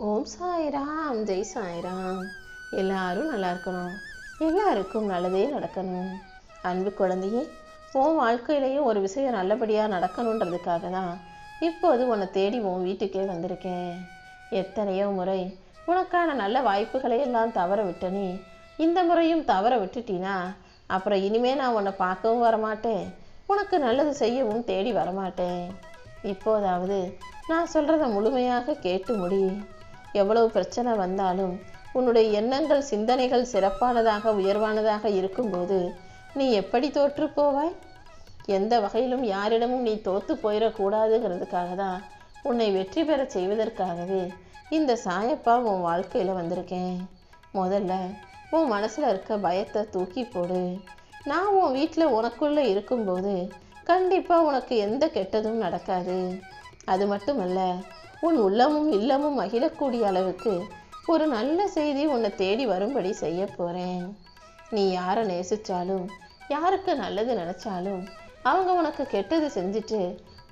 ஓம் சாய்ராம், ஜெய் சாய்ராம். எல்லாரும் நல்லா இருக்கணும், எல்லாருக்கும் நல்லதே நடக்கணும். அன்பு குழந்தையே, உன் வாழ்க்கையிலையும் ஒரு விஷயம் நல்லபடியாக நடக்கணுன்றதுக்காக தான் இப்போது உன்னை தேடி உன் வீட்டுக்கே வந்திருக்கேன். எத்தனையோ முறை உனக்கான நல்ல வாய்ப்புகளை எல்லாம் தவற விட்ட நீ இந்த முறையும் தவற விட்டுட்டீனா அப்புறம் இனிமே நான் உன்னை பார்க்கவும் வரமாட்டேன், உனக்கு நல்லது செய்யவும் தேடி வரமாட்டேன். இப்போதாவது நான் சொல்கிறத முழுமையாக கேட்டு முடி. எவ்வளவு பிரச்சனை வந்தாலும் உன்னுடைய எண்ணங்கள் சிந்தனைகள் சிறப்பானதாக உயர்வானதாக இருக்கும்போது நீ எப்படி தோற்று போவாய்? எந்த வகையிலும் யாரிடமும் நீ தோற்று போயிடக்கூடாதுங்கிறதுக்காக தான் உன்னை வெற்றி பெற செய்வதற்காகவே இந்த சாயப்பா உன் வாழ்க்கையில் வந்திருக்கேன். முதல்ல உன் மனசில் இருக்க பயத்தை தூக்கி போடு. நான் உன் வீட்டில் உனக்குள்ளே இருக்கும்போது கண்டிப்பாக உனக்கு எந்த கெட்டதும் நடக்காது. அது மட்டுமல்ல, உன் உள்ளமும் இல்லமும் மகிழக்கூடிய அளவுக்கு ஒரு நல்ல செய்தி உன்னை தேடி வரும்படி செய்ய போகிறேன். நீ யாரை நேசித்தாலும் யாருக்கு நல்லது நினச்சாலும் அவங்க உனக்கு கெட்டது செஞ்சுட்டு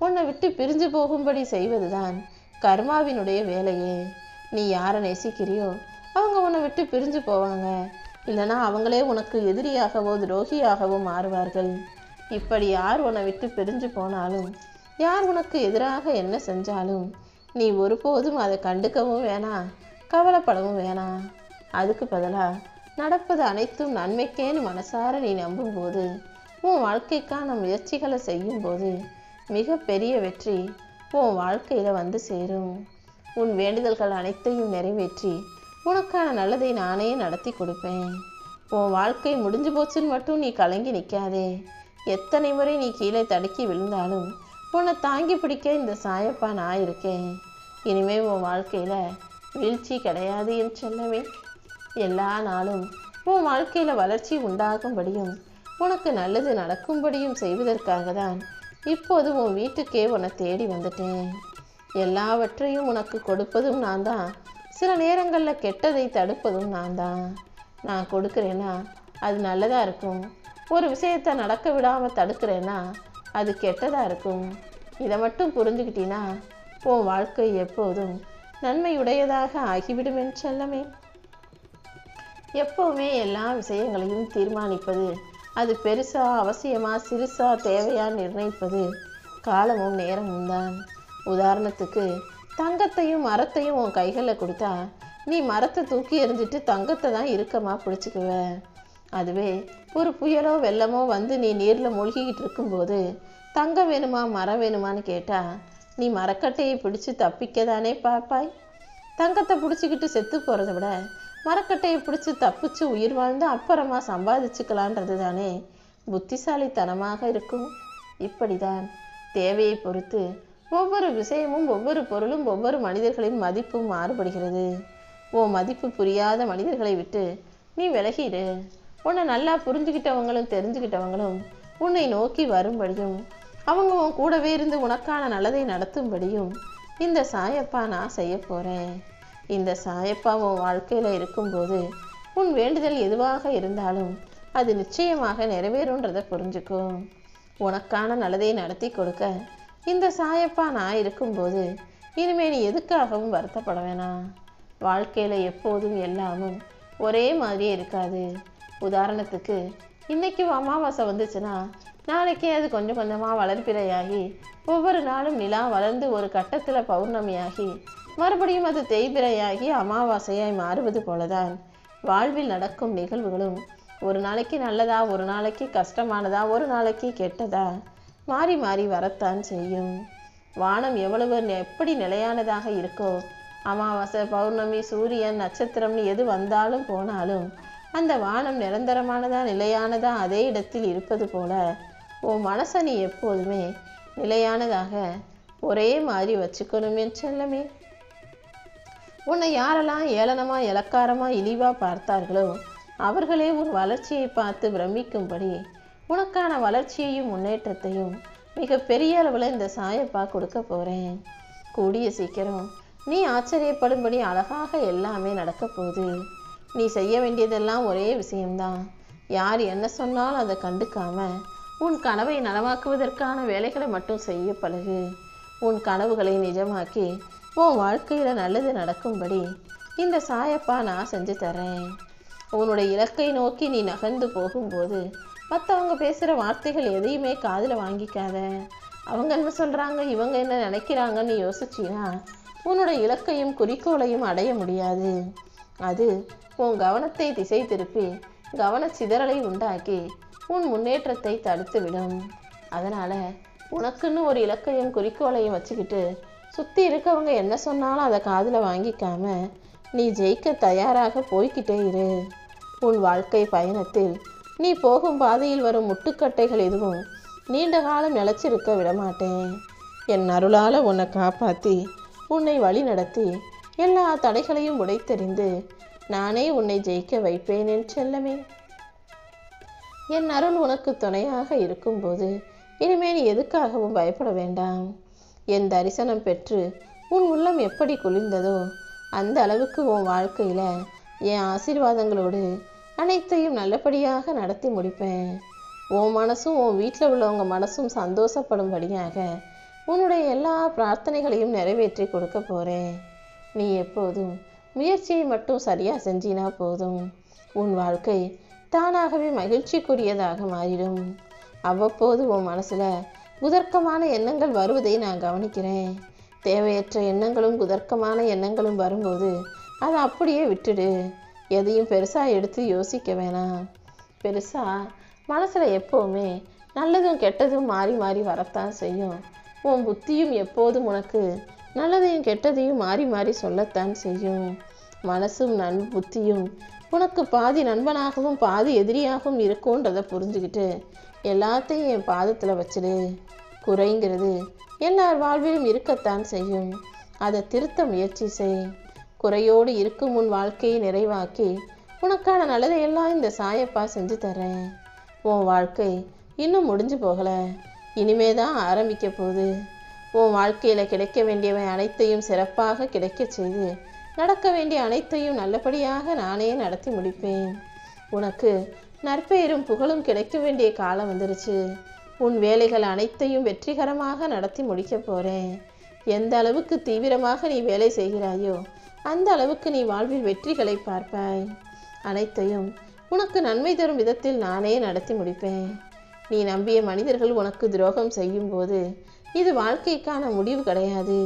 உன்னை விட்டு பிரிஞ்சு போகும்படி செய்வது தான் கர்மாவினுடைய வேலையே. நீ யாரை நேசிக்கிறியோ அவங்க உன்னை விட்டு பிரிஞ்சு போவாங்க, இல்லைனா அவங்களே உனக்கு எதிரியாகவோ துரோகியாகவோ மாறுவார்கள். இப்படி யார் உன்னை விட்டு பிரிஞ்சு போனாலும் யார் உனக்கு எதிராக என்ன செஞ்சாலும் நீ ஒருபோதும் அதை கண்டுக்கவும் வேணாம், கவலைப்படவும் வேணாம். அதுக்கு பதிலாக நடப்பது அனைத்தும் நன்மைக்கேன்னு மனசார நீ நம்பும்போது, உன் வாழ்க்கைக்கான முயற்சிகளை செய்யும்போது மிக பெரிய வெற்றி உன் வாழ்க்கையில் வந்து சேரும். உன் வேண்டுதல்கள் அனைத்தையும் நிறைவேற்றி உனக்கான நல்லதை நானே நடத்தி கொடுப்பேன். உன் வாழ்க்கை முடிஞ்சு போச்சுன்னு மட்டும் நீ கலங்கி நிற்காதே. எத்தனை முறை நீ கீழே தடுக்கி விழுந்தாலும் உன்னை தாங்கி பிடிக்க இந்த சாயப்பா நான் இருக்கேன். இனிமேல் உன் வாழ்க்கையில் வீழ்ச்சி கிடையாது என் செல்லவே. எல்லா நாளும் உன் வாழ்க்கையில் வளர்ச்சி உண்டாகும்படியும் உனக்கு நல்லது நடக்கும்படியும் செய்வதற்காக தான் இப்போது உன் வீட்டுக்கே உன்னை தேடி வந்துட்டேன். எல்லாவற்றையும் உனக்கு கொடுப்பதும் நான் தான், சில நேரங்களில் கெட்டதை தடுப்பதும் நான் தான். நான் கொடுக்குறேன்னா அது நல்லதாக இருக்கும், ஒரு விஷயத்தை நடக்க விடாமல் தடுக்கிறேன்னா அது கெட்டதாக இருக்கும். இதை மட்டும் புரிஞ்சுக்கிட்டீன்னா உன் வாழ்க்கை எப்போதும் நன்மையுடையதாக ஆகிவிடும் என் செல்லமே. எப்போவுமே எல்லா விஷயங்களையும் தீர்மானிப்பது, அது பெருசா அவசியமா சிறுசா தேவையா நிர்ணயிப்பது காலமும் நேரமும் தான். உதாரணத்துக்கு தங்கத்தையும் மரத்தையும் உன் கைகளில் கொடுத்தா நீ மரத்தை தூக்கி எறிஞ்சிட்டு தங்கத்தை தான் இறுக்கமாக பிடிச்சிக்குவ. அதுவே ஒரு புயலோ வெள்ளமோ வந்து நீ நீரில் மூழ்கிக்கிட்டு இருக்கும்போது தங்கம் வேணுமா மரம் வேணுமான்னு கேட்டால் நீ மரக்கட்டையை பிடிச்சி தப்பிக்க தானே பார்ப்பாய். தங்கத்தை பிடிச்சிக்கிட்டு செத்து போகிறத விட மரக்கட்டையை பிடிச்சி தப்பிச்சு உயிர் வாழ்ந்து அப்புறமா சம்பாதிச்சுக்கலான்றது தானே புத்திசாலித்தனமாக இருக்கும். இப்படிதான் தேவையை பொறுத்து ஒவ்வொரு விஷயமும் ஒவ்வொரு பொருளும் ஒவ்வொரு மனிதர்களின் மதிப்பும் மாறுபடுகிறது. மதிப்பு புரியாத மனிதர்களை விட்டு நீ விலகிடு. உன்னை நல்லா புரிஞ்சுக்கிட்டவங்களும் தெரிஞ்சுக்கிட்டவங்களும் உன்னை நோக்கி வரும்படியும் அவங்க உன் கூடவே இருந்து உனக்கான நல்லதை நடத்தும்படியும் இந்த சாயப்பா நான் செய்ய போகிறேன். இந்த சாயப்பா உன் வாழ்க்கையில் இருக்கும்போது உன் வேண்டுதல் எதுவாக இருந்தாலும் அது நிச்சயமாக நிறைவேறுன்றதை புரிஞ்சுக்கோ. உனக்கான நல்லதை நடத்தி கொடுக்க இந்த சாயப்பா நான் இருக்கும்போது இனிமேல் நீ எதுக்காகவும் வருத்தப்பட வேணாம். வாழ்க்கையில் எப்போதும் எல்லாமும் ஒரே மாதிரியே இருக்காது. உதாரணத்துக்கு இன்னைக்கு அமாவாசை வந்துச்சுன்னா நாளைக்கே அது கொஞ்சம் கொஞ்சமாக வளர்பிறையாகி ஒவ்வொரு நாளும் நிலா வளர்ந்து ஒரு கட்டத்தில் பௌர்ணமியாகி மறுபடியும் அது தேய்பிறையாகி அமாவாசையாய் மாறுவது போலதான் வாழ்வில் நடக்கும் நிகழ்வுகளும் ஒரு நாளைக்கு நல்லதா, ஒரு நாளைக்கு கஷ்டமானதா, ஒரு நாளைக்கு கெட்டதா மாறி மாறி வரத்தான் செய்யும். வானம் எவ்வளவு எப்படி நிலையானதாக இருக்கோ, அமாவாசை பௌர்ணமி சூரியன் நட்சத்திரம்னு எது வந்தாலும் போனாலும் அந்த வானம் நிரந்தரமானதா நிலையானதா அதே இடத்தில் இருப்பது போல உன் மனசை நீ எப்போதுமே நிலையானதாக ஒரே மாதிரி வச்சுக்கணும் என் செல்லமே. உன்னை யாரெல்லாம் ஏளனமா இலக்காரமா இழிவா பார்த்தார்களோ அவர்களே உன் வளர்ச்சியை பார்த்து பிரமிக்கும்படி உனக்கான வளர்ச்சியையும் முன்னேற்றத்தையும் மிக பெரிய அளவில் இந்த சாயப்பா கொடுக்க போகிறேன். கூடிய சீக்கிரம் நீ ஆச்சரியப்படும்படி அழகாக எல்லாமே நடக்க போகுது. நீ செய்ய வேண்டியதெல்லாம் ஒரே விஷயம்தான். யார் என்ன சொன்னாலும் அதை கண்டுக்காம உன் கனவை நனவாக்குவதற்கான வேலைகளை மட்டும் செய்ய பழகு. உன் கனவுகளை நிஜமாக்கி உன் வாழ்க்கையில் நல்லது நடக்கும்படி இந்த சாயப்பா நான் செஞ்சு தரேன். உன்னுடைய இலக்கை நோக்கி நீ நகர்ந்து போகும்போது மற்றவங்க பேசுகிற வார்த்தைகள் எதையுமே காதில் வாங்கிக்காத. அவங்க என்ன சொல்கிறாங்க, இவங்க என்ன நினைக்கிறாங்கன்னு யோசிச்சின்னா உன்னோட இலக்கையும் குறிக்கோளையும் அடைய முடியாது. அது உன் கவனத்தை திசை திருப்பி கவன சிதறலை உண்டாக்கி உன் முன்னேற்றத்தை தடுத்துவிடும். அதனால் உனக்குன்னு ஒரு இலக்கையும் குறிக்கோளையும் வச்சுக்கிட்டு சுற்றி இருக்கவங்க என்ன சொன்னாலும் அதை காதில் வாங்கிக்காம நீ ஜெயிக்க தயாராக போய்கிட்டே இரு. உன் வாழ்க்கை பயணத்தில் நீ போகும் பாதையில் வரும் முட்டுக்கட்டைகள் எதுவும் நீண்ட காலம் நிலச்சிருக்க விடமாட்டேன். என் அருளால் உன்னை காப்பாற்றி உன்னை வழி நடத்தி எல்லா தடைகளையும் உடைத்தெறிந்து நானே உன்னை ஜெயிக்க வைப்பேன் என் செல்லமே. என் அருள் உனக்கு துணையாக இருக்கும்போது இனிமே நீ எதுக்காகவும் பயப்பட வேண்டாம். என் தரிசனம் பெற்று உன் உள்ளம் எப்படி குளிர்ந்ததோ அந்த அளவுக்கு உன் வாழ்க்கையில் என் ஆசீர்வாதங்களோடு அனைத்தையும் நல்லபடியாக நடத்தி முடிப்பேன். உன் மனசும் உன் வீட்டில் உள்ளவங்க மனசும் சந்தோஷப்படும்படியாக உன்னுடைய எல்லா பிரார்த்தனைகளையும் நிறைவேற்றி கொடுக்க போகிறேன். நீ எப்போதும் முயற்சியை மட்டும் சரியாக செஞ்சினா போதும். உன் வாழ்க்கை தானாகவே மகிழ்ச்சிக்குரியதாக மாறிடும். அவ்வப்போது உன் மனசில் குதர்க்கமான எண்ணங்கள் வருவதை நான் கவனிக்கிறேன். தேவையற்ற எண்ணங்களும் குதர்க்கமான எண்ணங்களும் வரும்போது அதை அப்படியே விட்டுடு. எதையும் பெருசாக எடுத்து யோசிக்க வேணாம். பெருசாக மனசில் எப்போவுமே நல்லதும் கெட்டதும் மாறி மாறி வரத்தான் செய்யும். உன் புத்தியும் எப்போதும் உனக்கு நல்லதையும் கெட்டதையும் மாறி மாறி சொல்லத்தான் செய்யும். மனசும் புத்தியும் உனக்கு பாதி நண்பனாகவும் பாதி எதிரியாகவும் இருக்கும்ன்றதை புரிஞ்சுக்கிட்டு எல்லாத்தையும் என் பாதத்தில் வச்சிடு. குறைங்கிறது எல்லார் வாழ்விலும் இருக்கத்தான் செய்யும். அதை திருத்த முயற்சி செய். குறையோடு இருக்கும் உன் வாழ்க்கையை நிறைவாக்கி உனக்கான நல்லதையெல்லாம் இந்த சாயப்பா செஞ்சு தரேன். உன் வாழ்க்கை இன்னும் முடிஞ்சு போகலை, இனிமே தான் ஆரம்பிக்க போகுது. உன் வாழ்க்கையில் கிடைக்க வேண்டியவை அனைத்தையும் சிறப்பாக கிடைக்க செய்து நடக்க வேண்டிய அனைத்தையும் நல்லபடியாக நானே நடத்தி முடிப்பேன். உனக்கு நற்பெயரும் புகழும் கிடைக்க வேண்டிய காலம் வந்துருச்சு. உன் வேலைகள் அனைத்தையும் வெற்றிகரமாக நடத்தி முடிக்க போகிறேன். எந்த அளவுக்கு தீவிரமாக நீ வேலை செய்கிறாயோ அந்த அளவுக்கு நீ வாழ்வில் வெற்றிகளை பார்ப்பாய். அனைத்தையும் உனக்கு நன்மை தரும் விதத்தில் நானே நடத்தி முடிப்பேன். நீ நம்பிய மனிதர்கள் உனக்கு துரோகம் செய்யும் போது இது வாழ்க்கைக்கான முடிவு கிடையாது,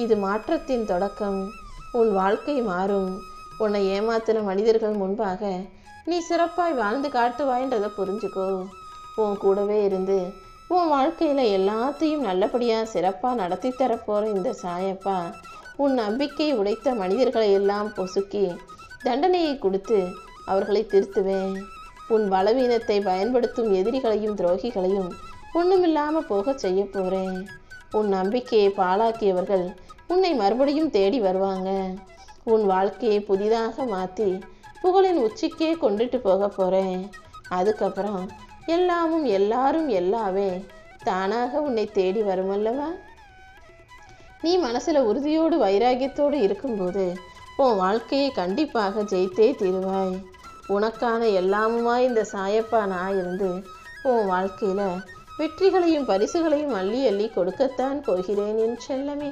இது மாற்றத்தின் தொடக்கம். உன் வாழ்க்கை மாறும். உன்னை ஏமாத்தின மனிதர்கள் முன்பாக நீ சிறப்பாய் வாழ்ந்து காட்டுவாய்ன்றதை புரிஞ்சுக்கோ. உன் கூடவே இருந்து உன் வாழ்க்கையில் எல்லாத்தையும் நல்லபடியாக சிறப்பாக நடத்தி தரப்போகிற இந்த சாயப்பா உன் நம்பிக்கை உடைத்த மனிதர்களை எல்லாம் பொசுக்கி தண்டனையை கொடுத்து அவர்களை திருத்துவேன். உன் பலவீனத்தை பயன்படுத்தும் எதிரிகளையும் துரோகிகளையும் ஒன்றுமில்லாமல் போக செய்ய போகிறேன். உன் நம்பிக்கையை பாழாக்கியவர்கள் உன்னை மறுபடியும் தேடி வருவாங்க. உன் வாழ்க்கையை புதிதாக மாற்றி புகழின் உச்சிக்கே கொண்டுட்டு போக போகிறேன். அதுக்கப்புறம் எல்லாமும் எல்லாரும் எல்லாவே தானாக உன்னை தேடி வருமல்லவா? நீ மனசில் உறுதியோடு வைராகியத்தோடு இருக்கும்போது உன் வாழ்க்கையை கண்டிப்பாக ஜெயித்தே தீருவாய். உனக்கான எல்லாமுமாய் இந்த சாயப்பா நான் இருந்து உன் வாழ்க்கையில் வெற்றிகளையும் பரிசுகளையும் அள்ளி அள்ளி கொடுக்கத்தான் போகிறேன் என் செல்லமே.